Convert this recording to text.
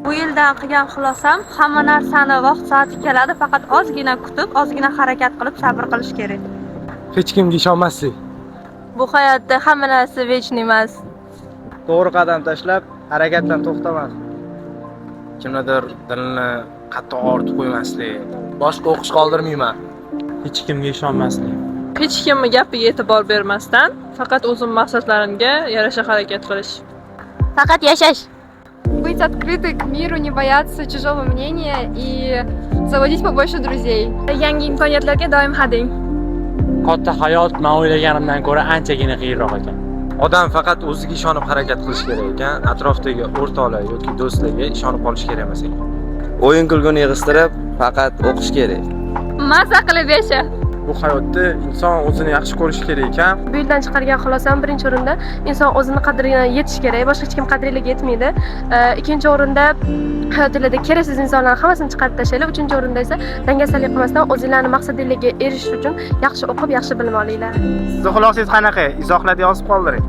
Bu yildan qilgan xulosam, hamma narsani vaqt soati keladi, faqat ozgina kutib, ozgina harakat qilib sabr qilish kerak. Hech kimga ishonmaslik. Bu hayotda hamma narsa vechni emas. To'g'ri qadam tashlab, harakatdan to'xtamaslik. Kimnidir dilini qattiq og'ritib qo'ymaslik. Boshqa o'qish qoldirmayman. Hech kimga ishonmaslik. Hech kimning gapiga e'tibor bermasdan, faqat o'zim maqsadlarimga yarasha harakat qilish. Faqat yashash. Быть открытой к миру, не бояться чужого мнения и заводить побольше друзей. Yangi imkoniyatlarga doim hading. Katta hayot men o'ylaganimdan ko'ra anchagina qiyinroq ekan. Odam faqat o'ziga ishonib harakat qilish kerak ekan, atrofdagi o'rtoqlar yoki do'stlarga ishonib qolish kerak emas ekan. O'yin kulguni yig'ishtirib, faqat o'qish kerak. Maza qilib yasha. Bu hayotda inson o'zini yaxshi ko'rish kerak ekan. Bu yildan chiqargan xulosam birinchi o'rinda inson o'zini qadriga yetish kerak, boshqa hech kim qadriga yetmaydi. Ikkinchi o'rinda hayotingizda keraksiz insonlarni hammasini chiqarib tashlanglar. Uchinchi o'rinda esa dangasalik qilmasdan o'zingizlarning maqsadingizga erishish uchun yaxshi o'qib, yaxshi bilim olinglar. Sizni xulosangiz qanaqa? Izohlarda yozib qoldiring.